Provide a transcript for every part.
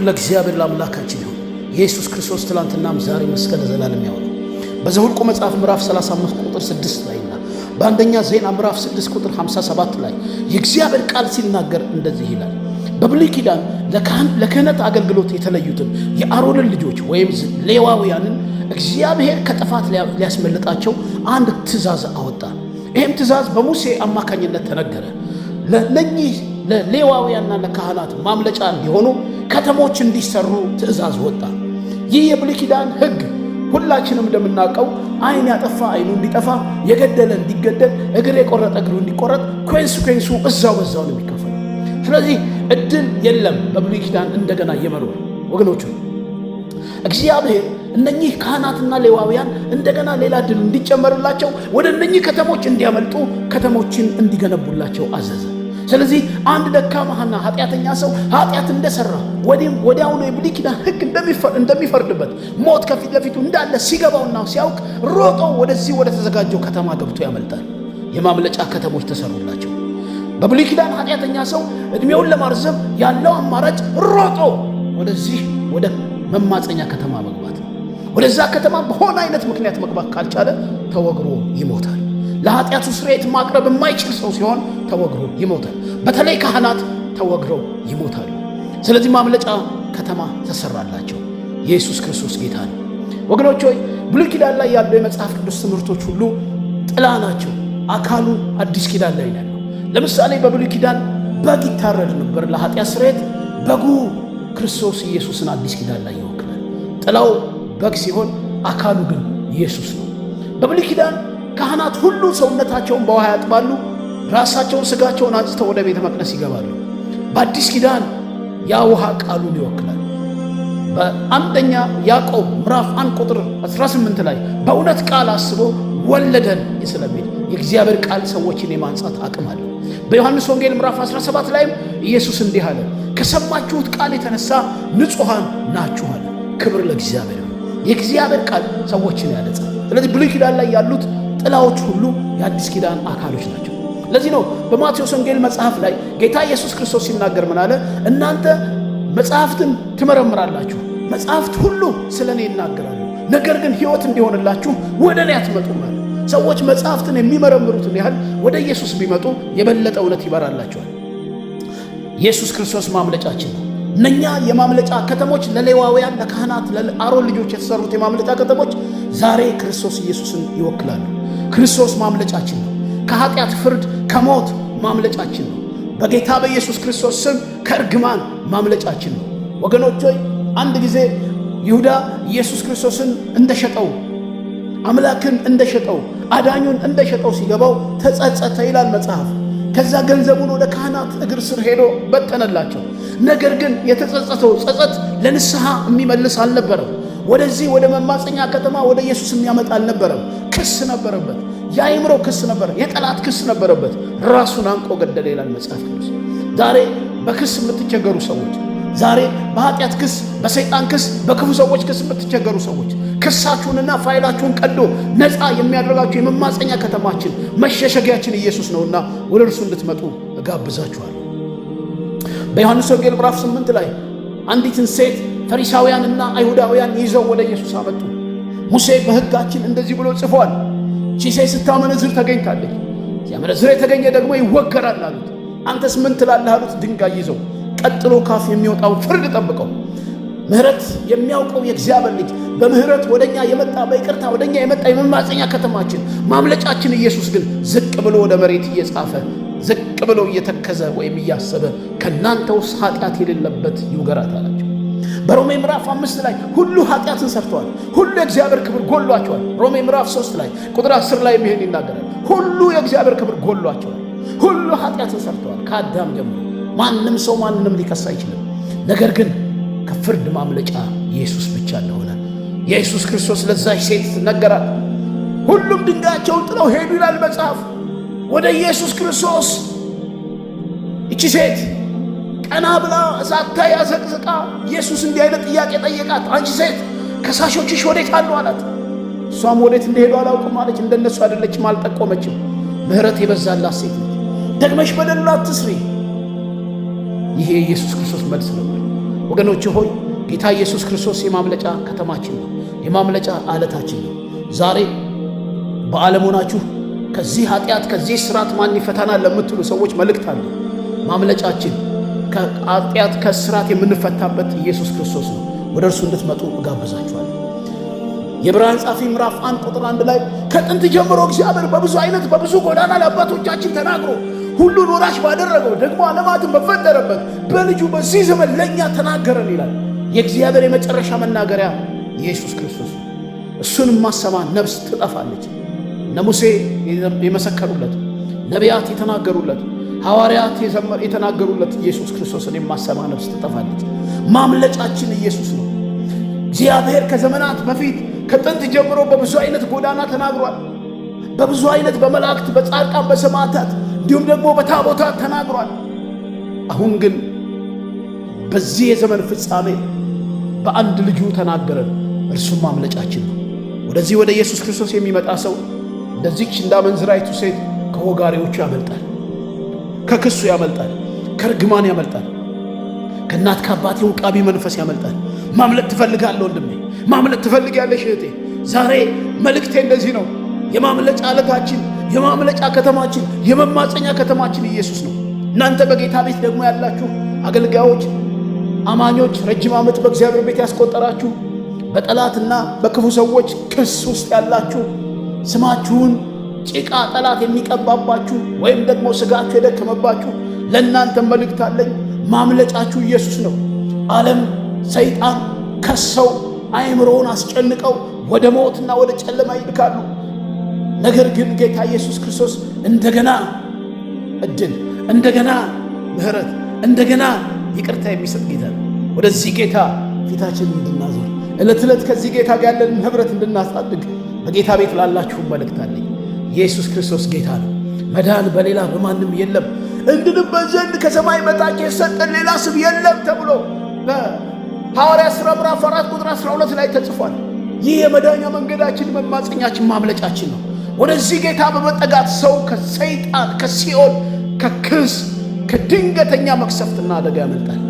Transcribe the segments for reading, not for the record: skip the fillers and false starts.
ለእግዚአብሔር ለአምላካችን ይሁን። ኢየሱስ ክርስቶስ ትላንትናም ዛሬም እስከ ለዘላለም ያው ነው። በዘኍልቍ መጽሐፍ ምዕራፍ 35 ቁጥር 6 ላይና በአንደኛ ዜና ምዕራፍ 6 ቁጥር 57 ላይ የእግዚአብሔር ቃል ሲናገር እንደዚህ ይላል። በብሉይ ኪዳን ለክህነት አገልግሎት የተለዩትን የአሮንን ልጆች ወይም ሌዋውያንን እግዚአብሔር ከጥፋት ሊያስመልጣቸው አንድ ትእዛዝ አወጣ። ይህም ትእዛዝ በሙሴ አማካኝነት ተነገረ። ለእነኚህ ለሌዋውያንና ለካህናት ማምለጫ እንዲሆኑ ከተሞች እንዲሰሩ ትእዛዝ ወጣ። ይህ የብሉይ ኪዳን ሕግ ሁላችንም እንደምናውቀው ዓይን ያጠፋ ዓይኑ እንዲጠፋ፣ የገደለ እንዲገደል፣ እግር የቆረጠ እግሩ እንዲቆረጥ፣ ኮንሲኩዌንሱ እዛው በዛው ነው የሚከፈለው። ስለዚህ እድል የለም በብሉይ ኪዳን እንደገና የመኖር ወገኖቹ። እግዚአብሔር እነኚህ ካህናትና ሌዋውያን እንደገና ሌላ እድል እንዲጨመርላቸው ወደ እነኚህ ከተሞች እንዲያመልጡ ከተሞችን እንዲገነቡላቸው አዘዘ። ስለዚህ አንድ ደካማና ኃጢአተኛ ሰው ኃጢአት እንደሰራ ወዲያውኑ የብሉይ ኪዳን ሕግ እንደሚፈርድበት ሞት ከፊት ለፊቱ እንዳለ ሲገባውና ሲያውቅ ሮጦ ወደዚህ ወደ ተዘጋጀው ከተማ ገብቶ ያመልጣል። የማምለጫ ከተሞች ተሰሩላቸው። በብሉይ ኪዳን ኃጢአተኛ ሰው እድሜውን ለማርዘም ያለው አማራጭ ሮጦ ወደዚህ ወደ መማፀኛ ከተማ መግባት ነው። ወደዛ ከተማ በሆነ አይነት ምክንያት መግባት ካልቻለ ተወግሮ ይሞታል። ለኃጢአቱ ስርየት ማቅረብ የማይችል ሰው ሲሆን ተወግሮ ይሞታል። በተለይ ካህናት ተወግረው ይሞታሉ። ስለዚህ ማምለጫ ከተማ ተሰራላቸው። ኢየሱስ ክርስቶስ ጌታ ነው። ወገኖች ሆይ ብሉይ ኪዳን ላይ ያለው የመጽሐፍ ቅዱስ ትምህርቶች ሁሉ ጥላ ናቸው። አካሉ አዲስ ኪዳን ላይ ያለው። ለምሳሌ በብሉይ ኪዳን በግ ይታረድ ነበር ለኃጢአት ስርየት። በጉ ክርስቶስ ኢየሱስን አዲስ ኪዳን ላይ ይወክላል። ጥላው በግ ሲሆን አካሉ ግን ኢየሱስ ነው። በብሉይ ኪዳን ካህናት ሁሉ ሰውነታቸውን በውሃ ያጥባሉ፣ ራሳቸውን ስጋቸውን አንጽተው ወደ ቤተ መቅደስ ይገባሉ። በአዲስ ኪዳን ያ ውሃ ቃሉን ይወክላል። በአንደኛ ያዕቆብ ምዕራፍ 1 ቁጥር 18 ላይ በእውነት ቃል አስቦ ወለደን ስለሚል የእግዚአብሔር ቃል ሰዎችን የማንጻት አቅም አለው። በዮሐንስ ወንጌል ምዕራፍ 17 ላይም ኢየሱስ እንዲህ አለ፣ ከሰማችሁት ቃል የተነሳ ንጹሐን ናችኋል። ክብር ለእግዚአብሔር ነው። የእግዚአብሔር ቃል ሰዎችን ያነጻል። ስለዚህ ብሉይ ኪዳን ላይ ያሉት ጥላዎች ሁሉ የአዲስ ኪዳን አካሎች ናቸው። ለዚህ ነው በማቴዎስ ወንጌል መጽሐፍ ላይ ጌታ ኢየሱስ ክርስቶስ ሲናገር ምን አለ? እናንተ መጽሐፍትን ትመረምራላችሁ፣ መጽሐፍት ሁሉ ስለ እኔ ይናገራሉ፣ ነገር ግን ሕይወት እንዲሆንላችሁ ወደ እኔ አትመጡም አለ። ሰዎች መጽሐፍትን የሚመረምሩትን ያህል ወደ ኢየሱስ ቢመጡ የበለጠ እውነት ይበራላቸዋል። ኢየሱስ ክርስቶስ ማምለጫችን ነው። እነኛ የማምለጫ ከተሞች ለሌዋውያን፣ ለካህናት፣ ለአሮን ልጆች የተሰሩት የማምለጫ ከተሞች ዛሬ ክርስቶስ ኢየሱስን ይወክላሉ። ክርስቶስ ማምለጫችን ነው። ከኃጢአት ፍርድ፣ ከሞት ማምለጫችን ነው። በጌታ በኢየሱስ ክርስቶስ ስም ከእርግማን ማምለጫችን ነው። ወገኖች ሆይ አንድ ጊዜ ይሁዳ ኢየሱስ ክርስቶስን እንደሸጠው፣ አምላክን እንደሸጠው፣ አዳኙን እንደሸጠው ሲገባው ተጸጸተ ይላል መጽሐፍ። ከዛ ገንዘቡን ወደ ካህናት እግር ስር ሄዶ በተነላቸው። ነገር ግን የተጸጸተው ጸጸት ለንስሐ የሚመልስ አልነበረም። ወደዚህ ወደ መማፀኛ ከተማ ወደ ኢየሱስ የሚያመጣ አልነበረም። ክስ ነበረበት። የአእምሮ ክስ ነበረ። የጠላት ክስ ነበረበት። ራሱን አንቆ ገደለ ይላል መጽሐፍ ቅዱስ። ዛሬ በክስ የምትቸገሩ ሰዎች፣ ዛሬ በኃጢአት ክስ፣ በሰይጣን ክስ፣ በክፉ ሰዎች ክስ የምትቸገሩ ሰዎች ክሳችሁንና ፋይላችሁን ቀዶ ነፃ የሚያደርጋችሁ የመማፀኛ ከተማችን መሸሸጊያችን ኢየሱስ ነውና ወደ እርሱ እንድትመጡ እጋብዛችኋለሁ። በዮሐንስ ወንጌል ምዕራፍ 8 ላይ አንዲትን ሴት ፈሪሳውያንና አይሁዳውያን ይዘው ወደ ኢየሱስ አመጡ። ሙሴ በሕጋችን እንደዚህ ብሎ ጽፏል፣ እቺ ሴት ስታመነዝር ተገኝታለች፣ ሲያመነዝር የተገኘ ደግሞ ይወገራል አሉት። አንተስ ምን ትላለህ አሉት። ድንጋይ ይዘው ቀጥሎ ካፍ የሚወጣውን ፍርድ ጠብቀው። ምህረት የሚያውቀው የእግዚአብሔር ልጅ በምህረት ወደኛ የመጣ በይቅርታ ወደኛ የመጣ የመማፀኛ ከተማችን ማምለጫችን ኢየሱስ ግን ዝቅ ብሎ ወደ መሬት እየጻፈ ዝቅ ብሎ እየተከዘ ወይም እያሰበ ከእናንተ ውስጥ ኃጢአት የሌለበት ይውገራት አላቸው። በሮሜ ምዕራፍ 5 ላይ ሁሉ ኃጢአትን ሰርተዋል፣ ሁሉ የእግዚአብሔር ክብር ጎሏቸዋል። ሮሜ ምዕራፍ 3 ላይ ቁጥር 10 ላይ ይሄን ይናገራል። ሁሉ የእግዚአብሔር ክብር ጎሏቸዋል፣ ሁሉ ኃጢአትን ሰርተዋል። ከአዳም ጀምሮ ማንም ሰው ማንንም ሊከስ አይችልም። ነገር ግን ከፍርድ ማምለጫ ኢየሱስ ብቻ እንደሆነ ኢየሱስ ክርስቶስ ለዛች ሴት ነገራት። ሁሉም ድንጋያቸውን ጥለው ሄዱ ይላል መጽሐፍ። ወደ ኢየሱስ ክርስቶስ እቺ ሴት ቀና ብላ ሳታይ አዘቅዝቃ ኢየሱስ እንዲህ አይነት ጥያቄ ጠየቃት። አንቺ ሴት ከሳሾችሽ ወዴት አሉ አላት። እሷም ወዴት እንደሄዱ አላውቅም አለች። እንደነሱ አይደለችም፣ አልጠቆመችም። ምህረት የበዛላት ሴት ነች። ደግመሽ በደል አትስሪ። ይሄ ኢየሱስ ክርስቶስ መልስ ነበር። ወገኖች ሆይ ጌታ ኢየሱስ ክርስቶስ የማምለጫ ከተማችን ነው፣ የማምለጫ አለታችን ነው። ዛሬ በዓለም ሆናችሁ ከዚህ ኃጢአት ከዚህ ስራት ማን ይፈታናል ለምትሉ ሰዎች መልእክት አለ። ማምለጫችን ከኃጢአት ከስራት የምንፈታበት ኢየሱስ ክርስቶስ ነው። ወደ እርሱ እንድትመጡ እጋብዛችኋለሁ። የዕብራውያን ጻፊ ምዕራፍ 1 ቁጥር 1 ላይ ከጥንት ጀምሮ እግዚአብሔር በብዙ አይነት በብዙ ጎዳና ለአባቶቻችን ተናግሮ ሁሉን ወራሽ ባደረገው ደግሞ ዓለማትን በፈጠረበት በልጁ በዚህ ዘመን ለእኛ ተናገረን ይላል። የእግዚአብሔር የመጨረሻ መናገሪያ ኢየሱስ ክርስቶስ ነው። እሱን ማሰማ ነፍስ ትጠፋለች። እነ ሙሴ የመሰከሩለት፣ ነቢያት የተናገሩለት፣ ሐዋርያት የተናገሩለት ኢየሱስ ክርስቶስን የማሰማ ነፍስ ትጠፋለች። ማምለጫችን ኢየሱስ ነው። እግዚአብሔር ከዘመናት በፊት ከጥንት ጀምሮ በብዙ አይነት ጎዳና ተናግሯል። በብዙ አይነት በመላእክት፣ በጻድቃን፣ በሰማዕታት እንዲሁም ደግሞ በታቦታት ተናግሯል። አሁን ግን በዚህ የዘመን ፍጻሜ በአንድ ልጁ ተናገረን። እርሱም ማምለጫችን ነው። ወደዚህ ወደ ኢየሱስ ክርስቶስ የሚመጣ ሰው እንደዚህች እንዳመንዝራይቱ ሴት ከወጋሪዎቹ ያመልጣል፣ ከክሱ ያመልጣል፣ ከርግማን ያመልጣል፣ ከእናት ከአባት የውቃቢ መንፈስ ያመልጣል። ማምለጥ ትፈልጋለህ ወንድሜ፣ ማምለጥ ትፈልጋለሽ እህቴ። ዛሬ መልእክቴ እንደዚህ ነው። የማምለጫ አለታችን፣ የማምለጫ ከተማችን፣ የመማፀኛ ከተማችን ኢየሱስ ነው። እናንተ በጌታ ቤት ደግሞ ያላችሁ አገልጋዮች፣ አማኞች፣ ረጅም ዓመት በእግዚአብሔር ቤት ያስቆጠራችሁ፣ በጠላትና በክፉ ሰዎች ክስ ውስጥ ያላችሁ፣ ስማችሁን ጭቃ ጠላት የሚቀባባችሁ ወይም ደግሞ ስጋችሁ የደከመባችሁ ለእናንተ መልእክት አለኝ። ማምለጫችሁ ኢየሱስ ነው። ዓለም፣ ሰይጣን ከሰው አእምሮውን አስጨንቀው ወደ ሞትና ወደ ጨለማ ይልካሉ። ነገር ግን ጌታ ኢየሱስ ክርስቶስ እንደገና እድል፣ እንደገና ምሕረት፣ እንደገና ይቅርታ የሚሰጥ ጌታ ነው። ወደዚህ ጌታ ፊታችንን እንድናዞር ዕለት ዕለት ከዚህ ጌታ ጋር ያለንን ኅብረት እንድናሳድግ በጌታ ቤት ላላችሁ መልእክት አለኝ። ኢየሱስ ክርስቶስ ጌታ ነው። መዳን በሌላ በማንም የለም፣ እንድንበት ዘንድ ከሰማይ በታች የሰጠን ሌላ ስም የለም ተብሎ በሐዋርያት ሥራ ምዕራፍ 4 ቁጥር 12 ላይ ተጽፏል። ይህ የመዳኛ መንገዳችን፣ መማፀኛችን፣ ማምለጫችን ነው። ወደዚህ ጌታ በመጠጋት ሰው ከሰይጣን፣ ከሲኦል፣ ከክስ፣ ከድንገተኛ መቅሰፍትና አደጋ ያመልጣል።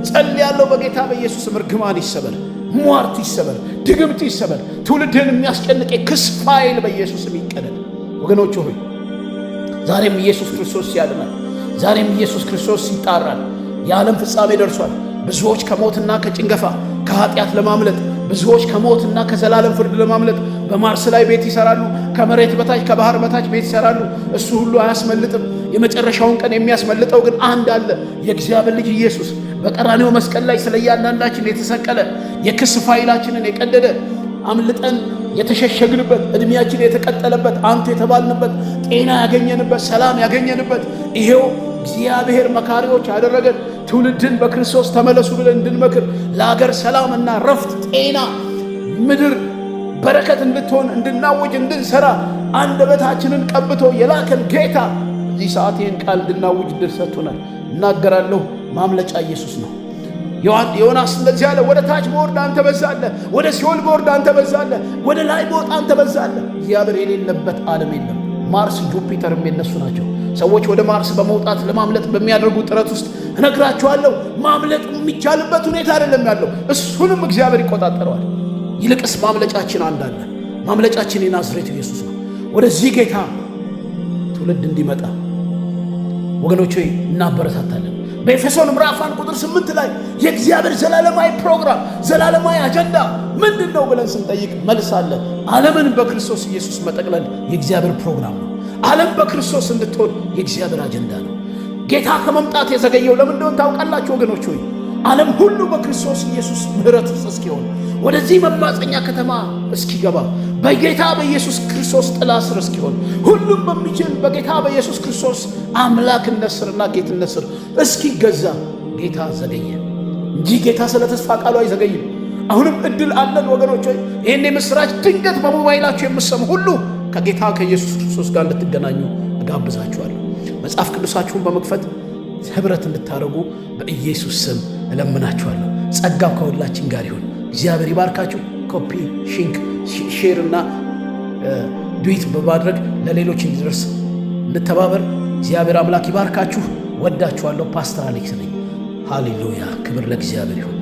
ጸልያለሁ በጌታ በኢየሱስም እርግማን ይሰበር፣ ሟርት ይሰበር፣ ድግምት ይሰበር። ትውልድን የሚያስጨንቅ የክስ ፋይል በኢየሱስም ይቀደድ። ወገኖች ሆይ ዛሬም ኢየሱስ ክርስቶስ ያድናል። ዛሬም ኢየሱስ ክርስቶስ ይጣራል። የዓለም ፍጻሜ ደርሷል። ብዙዎች ከሞትና ከጭንገፋ ከኃጢአት ለማምለጥ፣ ብዙዎች ከሞትና ከዘላለም ፍርድ ለማምለጥ በማርስ ላይ ቤት ይሰራሉ። ከመሬት በታች ከባህር በታች ቤት ይሰራሉ። እሱ ሁሉ አያስመልጥም። የመጨረሻውን ቀን የሚያስመልጠው ግን አንድ አለ፣ የእግዚአብሔር ልጅ ኢየሱስ በቀራንዮ መስቀል ላይ ስለ እያንዳንዳችን የተሰቀለ፣ የክስ ፋይላችንን የቀደደ፣ አምልጠን የተሸሸግንበት፣ ዕድሜያችን የተቀጠለበት፣ አንቱ የተባልንበት፣ ጤና ያገኘንበት፣ ሰላም ያገኘንበት፣ ይሄው እግዚአብሔር መካሪዎች ያደረገን፣ ትውልድን በክርስቶስ ተመለሱ ብለን እንድንመክር፣ ለአገር ሰላምና ረፍት፣ ጤና፣ ምድር በረከት እንድትሆን እንድናውጅ፣ እንድንሰራ አንደበታችንን ቀብቶ የላከን ጌታ እዚህ ሰዓት ይህን ቃል እንድናውጅ ድል ሰጥቶናል። እናገራለሁ። ማምለጫ ኢየሱስ ነው። ዮናስ እንደዚህ አለ፣ ወደ ታች በወርድ አንተ በዛለህ፣ ወደ ሲኦል በወርድ አንተ በዛለህ፣ ወደ ላይ በወጣ አንተ በዛለህ። እግዚአብሔር የሌለበት ዓለም የለም። ማርስ ጁፒተርም የነሱ ናቸው። ሰዎች ወደ ማርስ በመውጣት ለማምለጥ በሚያደርጉ ጥረት ውስጥ እነግራችኋለሁ፣ ማምለጥ የሚቻልበት ሁኔታ አይደለም ያለው። እሱንም እግዚአብሔር ይቆጣጠረዋል። ይልቅስ ማምለጫችን አንድ አለ። ማምለጫችን የናዝሬቱ ኢየሱስ ነው። ወደዚህ ጌታ ትውልድ እንዲመጣ ወገኖች ሆይ እናበረታታለን። በኤፌሶን ምዕራፍ 1 ቁጥር 8 ላይ የእግዚአብሔር ዘላለማዊ ፕሮግራም፣ ዘላለማዊ አጀንዳ ምንድን ነው ብለን ስንጠይቅ መልስ አለ። ዓለምን በክርስቶስ ኢየሱስ መጠቅለል የእግዚአብሔር ፕሮግራም ነው። ዓለም በክርስቶስ እንድትሆን የእግዚአብሔር አጀንዳ ነው። ጌታ ከመምጣት የዘገየው ለምን እንደሆነ ታውቃላችሁ ወገኖች ሆይ? ዓለም ሁሉ በክርስቶስ ኢየሱስ ምሕረት ውስጥ እስኪሆን፣ ወደዚህ መማፀኛ ከተማ እስኪገባ፣ በጌታ በኢየሱስ ክርስቶስ ጥላ ስር እስኪሆን፣ ሁሉም በሚችል በጌታ በኢየሱስ ክርስቶስ አምላክነት ስርና ጌትነት ስር እስኪገዛ ጌታ ዘገየ እንጂ ጌታ ስለ ተስፋ ቃሉ አይዘገይም። አሁንም እድል አለን ወገኖች ሆይ። ይህን የምሥራች ድንገት በሞባይላችሁ የምትሰሙ ሁሉ ከጌታ ከኢየሱስ ክርስቶስ ጋር እንድትገናኙ እጋብዛችኋለሁ። መጽሐፍ ቅዱሳችሁን በመክፈት ኅብረት እንድታደርጉ በኢየሱስ ስም እለምናችኋለሁ። ጸጋው ከሁላችን ጋር ይሁን። እግዚአብሔር ይባርካችሁ። ኮፒ ሼር እና ዱዊት በማድረግ ለሌሎች እንዲደርስ እንተባበር። እግዚአብሔር አምላክ ይባርካችሁ። ወዳችኋለሁ። ፓስተር አሌክስ ነኝ። ሃሌሉያ! ክብር ለእግዚአብሔር ይሁን።